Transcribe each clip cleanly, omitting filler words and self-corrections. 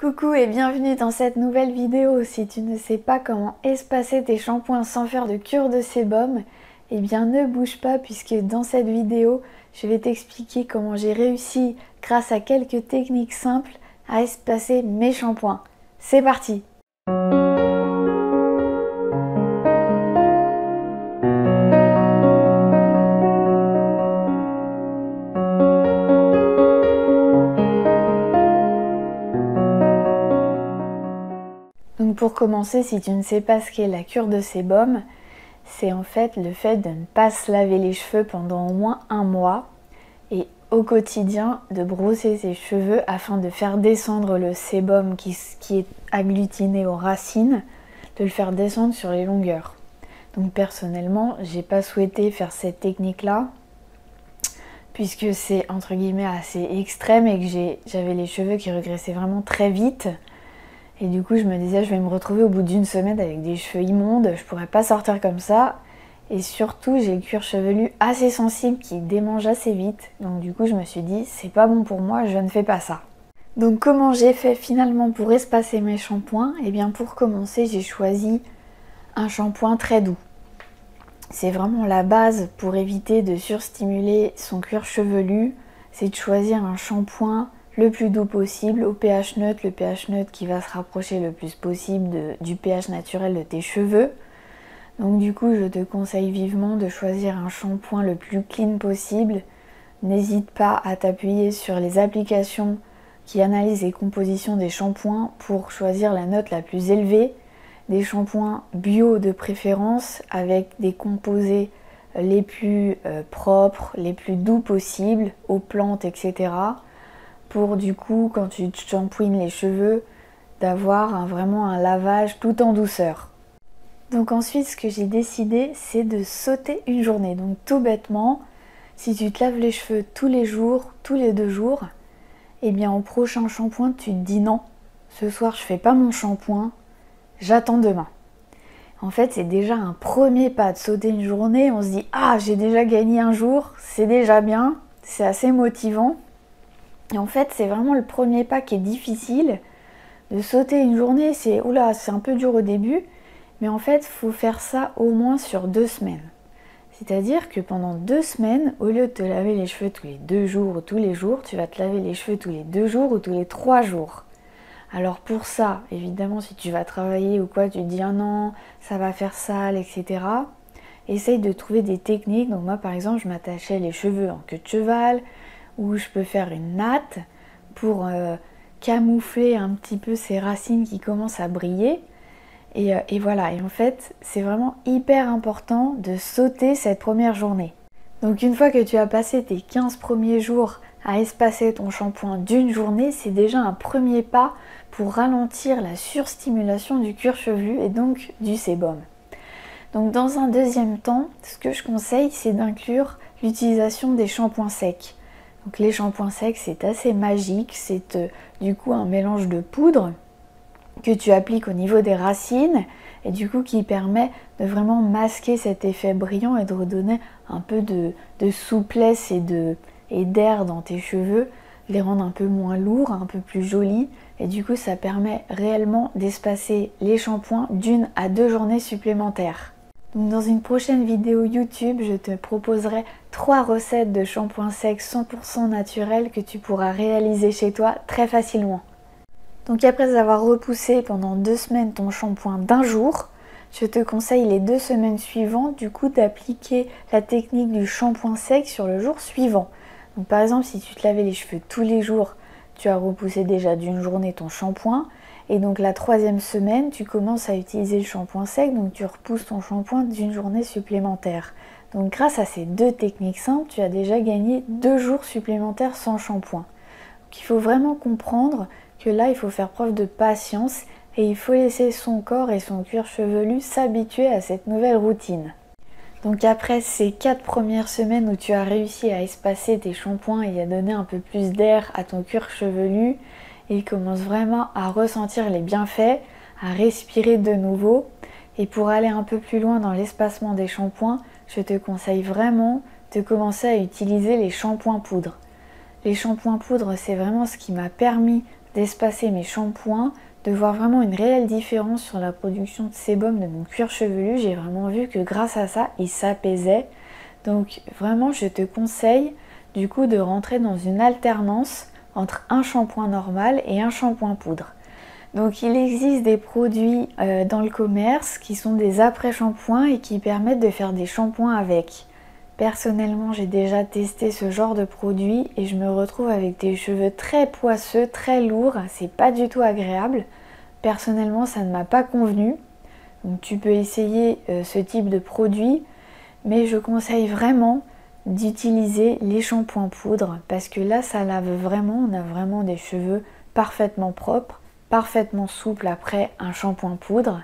Coucou et bienvenue dans cette nouvelle vidéo. Si tu ne sais pas comment espacer tes shampoings sans faire de cure de sébum, eh bien ne bouge pas puisque dans cette vidéo, je vais t'expliquer comment j'ai réussi, grâce à quelques techniques simples, à espacer mes shampoings. C'est parti! Donc pour commencer, si tu ne sais pas ce qu'est la cure de sébum, c'est en fait le fait de ne pas se laver les cheveux pendant au moins un mois et au quotidien de brosser ses cheveux afin de faire descendre le sébum qui est agglutiné aux racines, de le faire descendre sur les longueurs. Donc personnellement, j'ai pas souhaité faire cette technique-là puisque c'est entre guillemets assez extrême et que j'avais les cheveux qui régressaient vraiment très vite. Et du coup, je me disais, je vais me retrouver au bout d'une semaine avec des cheveux immondes, je pourrais pas sortir comme ça. Et surtout, j'ai le cuir chevelu assez sensible qui démange assez vite. Donc du coup, je me suis dit, c'est pas bon pour moi, je ne fais pas ça. Donc comment j'ai fait finalement pour espacer mes shampoings? Eh bien pour commencer, j'ai choisi un shampoing très doux. C'est vraiment la base pour éviter de surstimuler son cuir chevelu, c'est de choisir un shampoing le plus doux possible, au pH neutre, le pH neutre qui va se rapprocher le plus possible du pH naturel de tes cheveux. Donc du coup, je te conseille vivement de choisir un shampoing le plus clean possible. N'hésite pas à t'appuyer sur les applications qui analysent les compositions des shampoings pour choisir la note la plus élevée. Des shampoings bio de préférence avec des composés les plus propres, les plus doux possibles, aux plantes, etc. Pour du coup, quand tu te shampouines les cheveux, d'avoir vraiment un lavage tout en douceur. Donc ensuite, ce que j'ai décidé, c'est de sauter une journée. Donc tout bêtement, si tu te laves les cheveux tous les jours, tous les 2 jours, eh bien au prochain shampoing, tu te dis non, ce soir je fais pas mon shampoing, j'attends demain. En fait, c'est déjà un premier pas de sauter une journée. On se dit, ah, j'ai déjà gagné un jour, c'est déjà bien, c'est assez motivant. Et en fait, c'est vraiment le premier pas qui est difficile. De sauter une journée, c'est oula, c'est un peu dur au début. Mais en fait, il faut faire ça au moins sur 2 semaines. C'est-à-dire que pendant 2 semaines, au lieu de te laver les cheveux tous les 2 jours ou tous les jours, tu vas te laver les cheveux tous les 2 jours ou tous les 3 jours. Alors pour ça, évidemment, si tu vas travailler ou quoi, tu te dis ah non, ça va faire sale, etc. Essaye de trouver des techniques. Donc moi, par exemple, je m'attachais les cheveux en queue de cheval, ou je peux faire une natte pour camoufler un petit peu ces racines qui commencent à briller. Et voilà, et en fait, c'est vraiment hyper important de sauter cette première journée. Donc une fois que tu as passé tes 15 premiers jours à espacer ton shampoing d'une journée, c'est déjà un premier pas pour ralentir la surstimulation du cuir chevelu et donc du sébum. Donc dans un deuxième temps, ce que je conseille, c'est d'inclure l'utilisation des shampoings secs. Donc les shampoings secs, c'est assez magique, c'est du coup un mélange de poudre que tu appliques au niveau des racines et du coup qui permet de vraiment masquer cet effet brillant et de redonner un peu de souplesse et d'air dans tes cheveux, les rendre un peu moins lourds, un peu plus jolis, et du coup ça permet réellement d'espacer les shampoings d'1 à 2 journées supplémentaires. Donc dans une prochaine vidéo YouTube, je te proposerai 3 recettes de shampoing sec 100% naturel que tu pourras réaliser chez toi très facilement. Donc après avoir repoussé pendant 2 semaines ton shampoing d'un jour, je te conseille les 2 semaines suivantes du coup d'appliquer la technique du shampoing sec sur le jour suivant. Donc par exemple, si tu te lavais les cheveux tous les jours, tu as repoussé déjà d'une journée ton shampoing. Et donc la 3e semaine, tu commences à utiliser le shampoing sec, donc tu repousses ton shampoing d'une journée supplémentaire. Donc grâce à ces 2 techniques simples, tu as déjà gagné 2 jours supplémentaires sans shampoing. Donc il faut vraiment comprendre que là, il faut faire preuve de patience et il faut laisser son corps et son cuir chevelu s'habituer à cette nouvelle routine. Donc après ces 4 premières semaines où tu as réussi à espacer tes shampoings et à donner un peu plus d'air à ton cuir chevelu, il commence vraiment à ressentir les bienfaits, à respirer de nouveau. Et pour aller un peu plus loin dans l'espacement des shampoings, je te conseille vraiment de commencer à utiliser les shampoings poudre. Les shampoings poudre, c'est vraiment ce qui m'a permis d'espacer mes shampoings, de voir vraiment une réelle différence sur la production de sébum de mon cuir chevelu. J'ai vraiment vu que grâce à ça, il s'apaisait. Donc vraiment, je te conseille du coup de rentrer dans une alternance entre un shampoing normal et un shampoing poudre. Donc il existe des produits dans le commerce qui sont des après-shampoings et qui permettent de faire des shampoings avec. Personnellement, j'ai déjà testé ce genre de produit et je me retrouve avec des cheveux très poisseux, très lourds. C'est pas du tout agréable. Personnellement, ça ne m'a pas convenu. Donc tu peux essayer ce type de produit, mais je conseille vraiment d'utiliser les shampoings poudre parce que là, ça lave vraiment. On a vraiment des cheveux parfaitement propres, parfaitement souples après un shampoing poudre.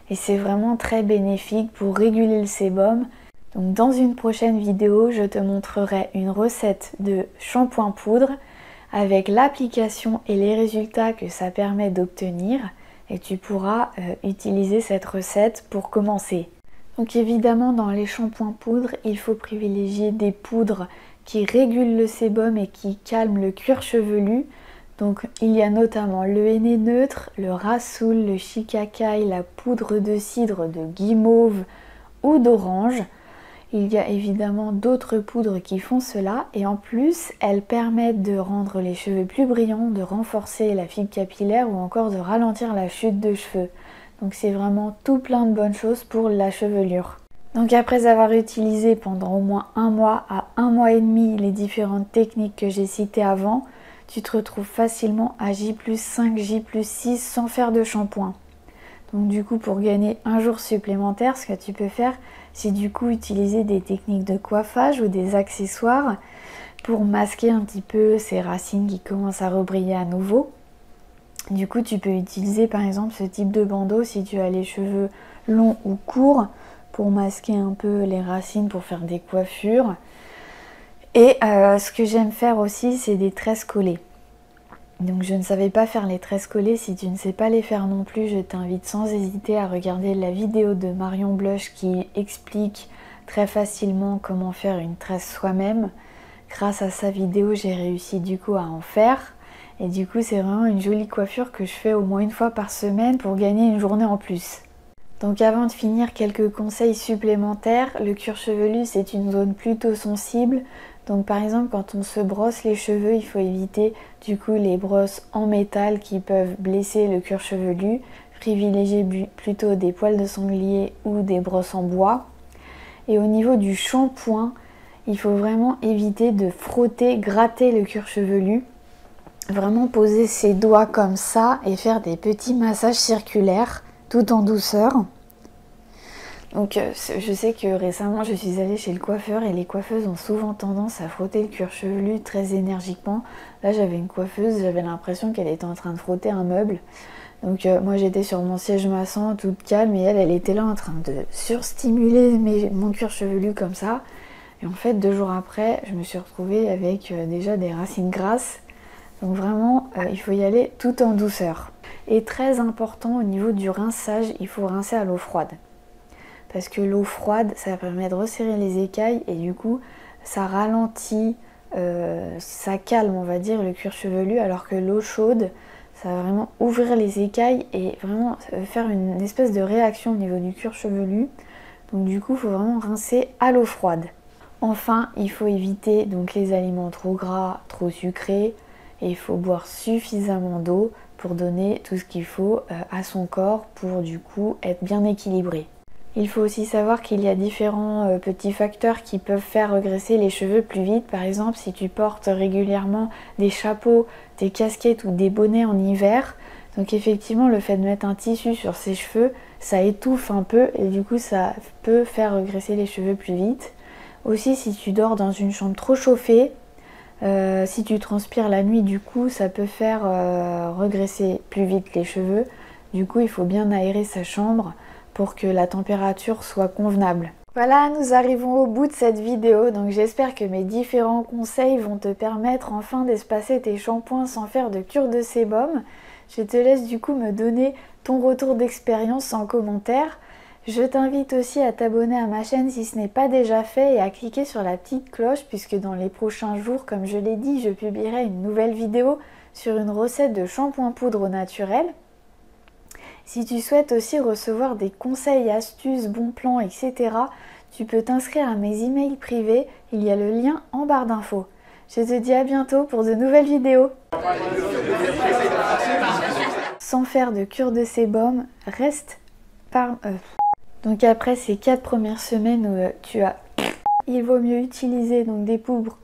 Et c'est vraiment très bénéfique pour réguler le sébum. Donc dans une prochaine vidéo, je te montrerai une recette de shampoing poudre avec l'application et les résultats que ça permet d'obtenir et tu pourras utiliser cette recette pour commencer. Donc évidemment dans les shampoings poudre, il faut privilégier des poudres qui régulent le sébum et qui calment le cuir chevelu. Donc il y a notamment le henné neutre, le rassoul, le shikakai, la poudre de cidre de guimauve ou d'orange. Il y a évidemment d'autres poudres qui font cela et en plus elles permettent de rendre les cheveux plus brillants, de renforcer la fibre capillaire ou encore de ralentir la chute de cheveux. Donc c'est vraiment tout plein de bonnes choses pour la chevelure. Donc après avoir utilisé pendant au moins 1 mois à 1 mois et demi les différentes techniques que j'ai citées avant, tu te retrouves facilement à J+5, J+6 sans faire de shampoing. Donc du coup pour gagner un jour supplémentaire, ce que tu peux faire, c'est du coup utiliser des techniques de coiffage ou des accessoires pour masquer un petit peu ces racines qui commencent à rebriller à nouveau. Du coup tu peux utiliser par exemple ce type de bandeau si tu as les cheveux longs ou courts pour masquer un peu les racines pour faire des coiffures. Et ce que j'aime faire aussi, c'est des tresses collées. Donc je ne savais pas faire les tresses collées. Si tu ne sais pas les faire non plus, je t'invite sans hésiter à regarder la vidéo de Marion Blush qui explique très facilement comment faire une tresse soi-même. Grâce à sa vidéo, j'ai réussi du coup à en faire. Et du coup, c'est vraiment une jolie coiffure que je fais au moins une fois par semaine pour gagner une journée en plus. Donc avant de finir, quelques conseils supplémentaires. Le cuir chevelu, c'est une zone plutôt sensible. Donc par exemple, quand on se brosse les cheveux, il faut éviter du coup les brosses en métal qui peuvent blesser le cuir chevelu. Privilégier plutôt des poils de sanglier ou des brosses en bois. Et au niveau du shampoing, il faut vraiment éviter de frotter, gratter le cuir chevelu. Vraiment poser ses doigts comme ça et faire des petits massages circulaires tout en douceur. Donc je sais que récemment je suis allée chez le coiffeur et les coiffeuses ont souvent tendance à frotter le cuir chevelu très énergiquement. Là j'avais une coiffeuse, j'avais l'impression qu'elle était en train de frotter un meuble. Donc moi j'étais sur mon siège massant toute calme et elle était là en train de surstimuler mon cuir chevelu comme ça. Et en fait 2 jours après je me suis retrouvée avec déjà des racines grasses. Donc vraiment il faut y aller tout en douceur. Et très important au niveau du rinçage, il faut rincer à l'eau froide. Parce que l'eau froide, ça permet de resserrer les écailles et du coup, ça ralentit, ça calme, on va dire, le cuir chevelu, alors que l'eau chaude, ça va vraiment ouvrir les écailles et vraiment faire une espèce de réaction au niveau du cuir chevelu. Donc du coup, il faut vraiment rincer à l'eau froide. Enfin, il faut éviter donc les aliments trop gras, trop sucrés et il faut boire suffisamment d'eau pour donner tout ce qu'il faut à son corps pour du coup être bien équilibré. Il faut aussi savoir qu'il y a différents petits facteurs qui peuvent faire regresser les cheveux plus vite. Par exemple, si tu portes régulièrement des chapeaux, des casquettes ou des bonnets en hiver, donc effectivement le fait de mettre un tissu sur ses cheveux, ça étouffe un peu et du coup ça peut faire regresser les cheveux plus vite. Aussi si tu dors dans une chambre trop chauffée, si tu transpires la nuit, du coup ça peut faire regresser plus vite les cheveux. Du coup il faut bien aérer sa chambre pour que la température soit convenable. Voilà, nous arrivons au bout de cette vidéo, donc j'espère que mes différents conseils vont te permettre enfin d'espacer tes shampoings sans faire de cure de sébum. Je te laisse du coup me donner ton retour d'expérience en commentaire. Je t'invite aussi à t'abonner à ma chaîne si ce n'est pas déjà fait et à cliquer sur la petite cloche puisque dans les prochains jours, comme je l'ai dit, je publierai une nouvelle vidéo sur une recette de shampoing poudre naturel. Si tu souhaites aussi recevoir des conseils, astuces, bons plans, etc., tu peux t'inscrire à mes emails privés, il y a le lien en barre d'infos. Je te dis à bientôt pour de nouvelles vidéos. Sans faire de cure de sébum, reste par... Donc après ces 4 premières semaines où il vaut mieux utiliser donc des poudres...